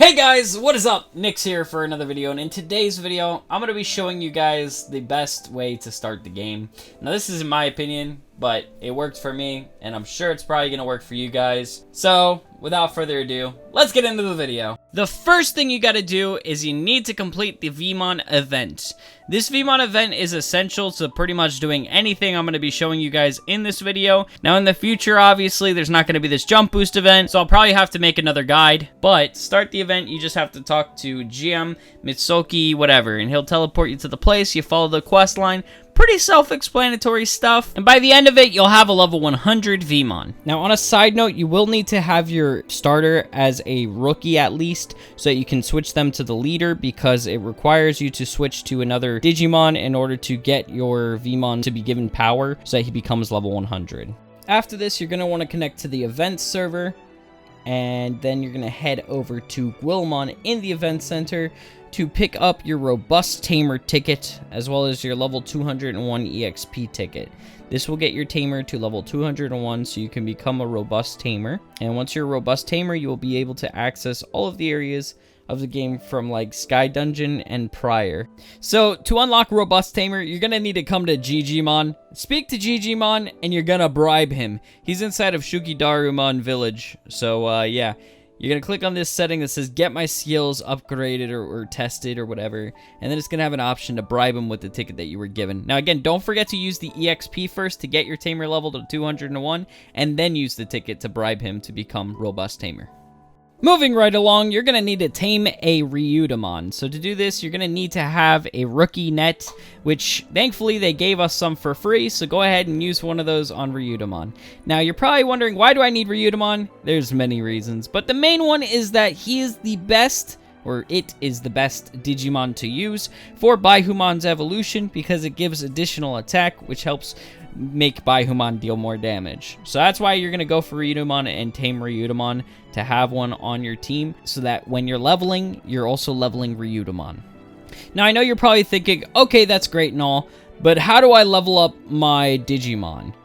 Hey guys, what is up? Nick's here for another video, and in today's video, I'm going to be showing you guys the best way to start the game. Now this is in my opinion, but it worked for me, and I'm sure it's probably going to work for you guys. So, without further ado, let's get into the video. The first thing you got to do is you need to complete the Vmon Event. This Vmon Event is essential to pretty much doing anything I'm going to be showing you guys in this video. Now in the future, obviously, there's not going to be this jump boost event, so I'll probably have to make another guide. But to start the event, you just have to talk to GM, Mitsuki, whatever, and he'll teleport you to the place. You follow the quest line. Pretty self-explanatory stuff, and by the end of it, you'll have a level 100 Vmon. Now, on a side note, you will need to have your starter as a rookie at least, so that you can switch them to the leader, because it requires you to switch to another Digimon in order to get your Vmon to be given power, so that he becomes level 100. After this, you're going to want to connect to the event server, and then you're going to head over to Vmon in the event center to pick up your robust Tamer ticket, as well as your level 201 EXP ticket. This will get your Tamer to level 201 so you can become a robust Tamer. And once you're a robust Tamer, you will be able to access all of the areas of the game from like Sky Dungeon and prior. So to unlock robust Tamer, you're gonna need to come to Digimon, speak to Digimon, and you're gonna bribe him. He's inside of Shukidarumon village. So yeah, you're going to click on this setting that says get my skills upgraded or tested or whatever, and then it's going to have an option to bribe him with the ticket that you were given. Now again, don't forget to use the EXP first to get your Tamer level to 201, and then use the ticket to bribe him to become robust Tamer. Moving right along, you're going to need to tame a Ryutamon. So to do this, you're going to need to have a rookie net, which thankfully they gave us some for free, so go ahead and use one of those on Ryutamon. Now you're probably wondering, why do I need Ryutamon? There's many reasons, but the main one is that he is the best, or it is the best Digimon to use for Baihumon's evolution, because it gives additional attack, which helps make Baihumon deal more damage. So that's why you're going to go for Ryutamon and tame Ryutamon to have one on your team, so that when you're leveling, you're also leveling Ryutamon. Now I know you're probably thinking, okay, that's great and all, but how do I level up my Digimon?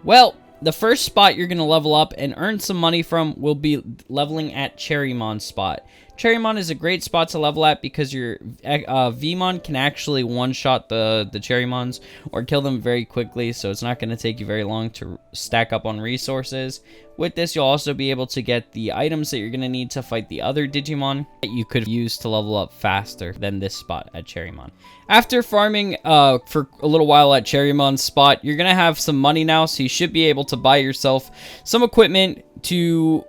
Well, the first spot you're going to level up and earn some money from will be leveling at Cherrymon's spot. Cherrymon is a great spot to level at because your Vmon can actually one-shot the Cherrymons or kill them very quickly, so it's not going to take you very long to stack up on resources. With this, you'll also be able to get the items that you're going to need to fight the other Digimon that you could use to level up faster than this spot at Cherrymon. After farming for a little while at Cherrymon's spot, you're going to have some money now, so you should be able to buy yourself some equipment to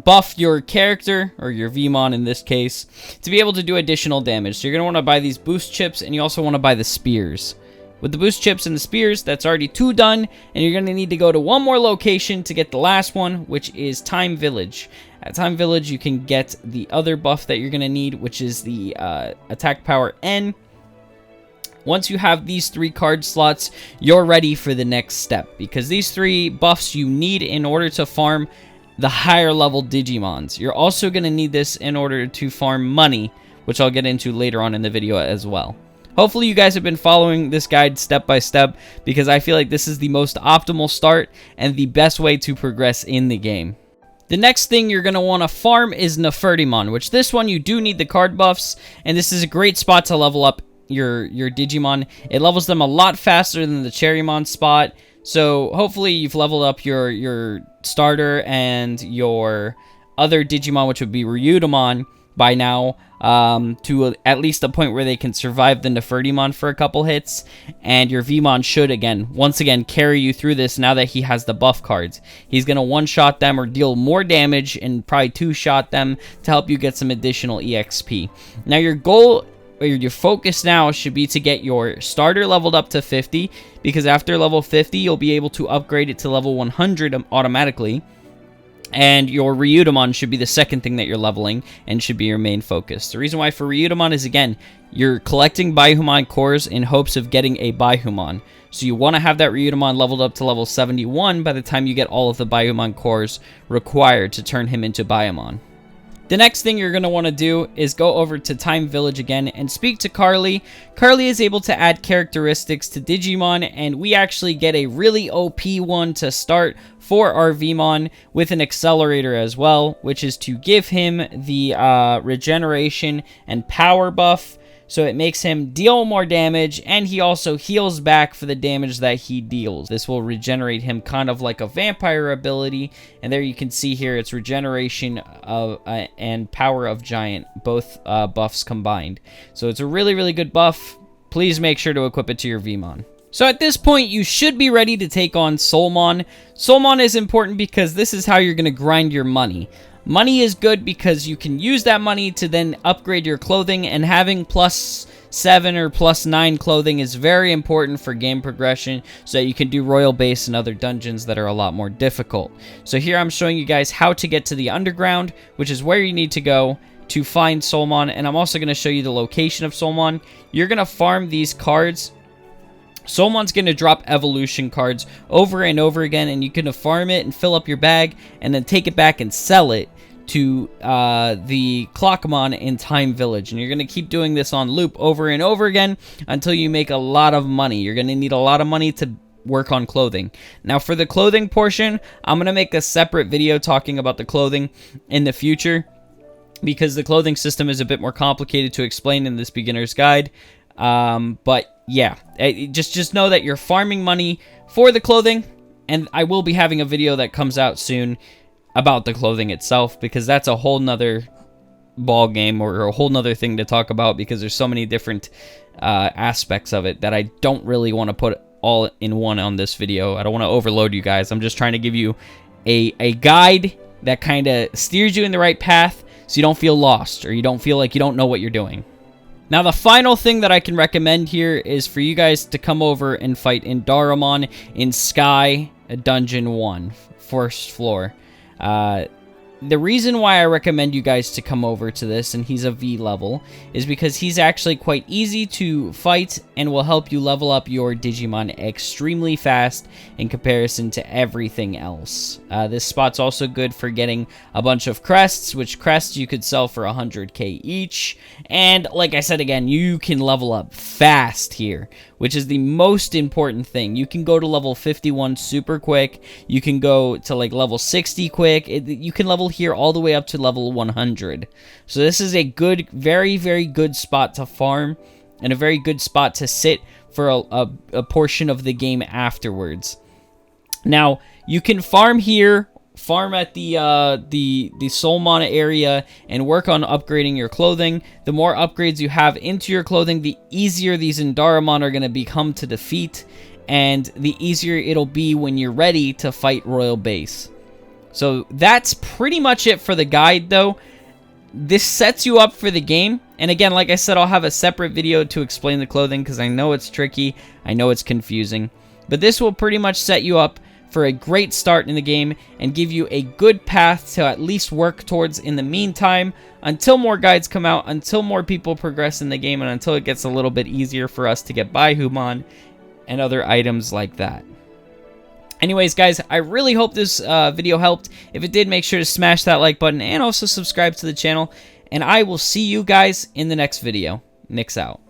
buff your character, or your Vmon in this case, to be able to do additional damage. So you're going to want to buy these boost chips, and you also want to buy the spears. With the boost chips and the spears, that's already 2 done, and you're going to need to go to one more location to get the last one, which is Time Village. At Time Village, you can get the other buff that you're going to need, which is the attack power N. Once you have these 3 card slots, you're ready for the next step, because these 3 buffs you need in order to farm the higher level Digimons. You're also going to need this in order to farm money, which I'll get into later on in the video as well. Hopefully you guys have been following this guide step by step, because I feel like this is the most optimal start and the best way to progress in the game. The next thing you're going to want to farm is Nafertimon, which this one you do need the card buffs, and this is a great spot to level up your Digimon. It levels them a lot faster than the Cherrymon spot. So hopefully you've leveled up your starter and your other Digimon, which would be Ryutamon, by now, to at least a point where they can survive the Nafertimon for a couple hits, and your Vmon should once again carry you through this now that he has the buff cards. He's going to one-shot them or deal more damage and probably 2-shot them to help you get some additional EXP. Now your goal, or your focus now, should be to get your starter leveled up to 50, because after level 50, you'll be able to upgrade it to level 100 automatically, and your Ryutamon should be the second thing that you're leveling, and should be your main focus. The reason why for Ryutamon is, again, you're collecting Baihumon cores in hopes of getting a Baihumon. So you want to have that Ryutamon leveled up to level 71 by the time you get all of the Baihumon cores required to turn him into Baihumon. The next thing you're going to want to do is go over to Time Village again and speak to Carly. Carly is able to add characteristics to Digimon, and we actually get a really OP one to start for our Vmon with an accelerator as well, which is to give him the regeneration and power buff. So it makes him deal more damage, and he also heals back for the damage that he deals. This will regenerate him kind of like a vampire ability, and there you can see here it's regeneration of and power of giant, both buffs combined. So it's a really, really good buff. Please make sure to equip it to your Vmon. So at this point, you should be ready to take on Soulmon. Soulmon is important because this is how you're going to grind your money. Money is good because you can use that money to then upgrade your clothing, and having +7 or +9 clothing is very important for game progression so that you can do Royal Base and other dungeons that are a lot more difficult. So here I'm showing you guys how to get to the underground, which is where you need to go to find Soulmon, and I'm also going to show you the location of Soulmon. You're going to farm these cards. Soulmon's going to drop evolution cards over and over again, and you can farm it and fill up your bag and then take it back and sell it to the Clockmon in Time Village. And you're going to keep doing this on loop over and over again until you make a lot of money. You're going to need a lot of money to work on clothing. Now for the clothing portion, I'm going to make a separate video talking about the clothing in the future, because the clothing system is a bit more complicated to explain in this beginner's guide. But yeah, just know that you're farming money for the clothing, and I will be having a video that comes out soon about the clothing itself, because that's a whole nother ball game, or a whole nother thing to talk about, because there's so many different aspects of it that I don't really want to put all in one on this video. I don't want to overload you guys. I'm just trying to give you a guide that kind of steers you in the right path so you don't feel lost, or you don't feel like you don't know what you're doing. Now, the final thing that I can recommend here is for you guys to come over and fight Nafertimon in Sky Dungeon 1, first floor. The reason why I recommend you guys to come over to this, and he's a V level, is because he's actually quite easy to fight and will help you level up your Digimon extremely fast in comparison to everything else. This spot's also good for getting a bunch of crests, which crests you could sell for 100k each. And like I said again, you can level up fast here, which is the most important thing. You can go to level 51 super quick. You can go to like level 60 quick. You can level here all the way up to level 100. So this is a good, very, very good spot to farm, and a very good spot to sit for a portion of the game afterwards. Now, you can farm here, farm at the Soulmon area, and work on upgrading your clothing. The more upgrades you have into your clothing, the easier these Nafertimon are going to become to defeat, and the easier it'll be when you're ready to fight Royal Base. So that's pretty much it for the guide, though. This sets you up for the game. And again, like I said, I'll have a separate video to explain the clothing, because I know it's tricky. I know it's confusing. But this will pretty much set you up for a great start in the game and give you a good path to at least work towards in the meantime, until more guides come out, until more people progress in the game, and until it gets a little bit easier for us to get Baihumon and other items like that. Anyways, guys, I really hope this video helped. If it did, make sure to smash that like button and also subscribe to the channel. And I will see you guys in the next video. Nix out.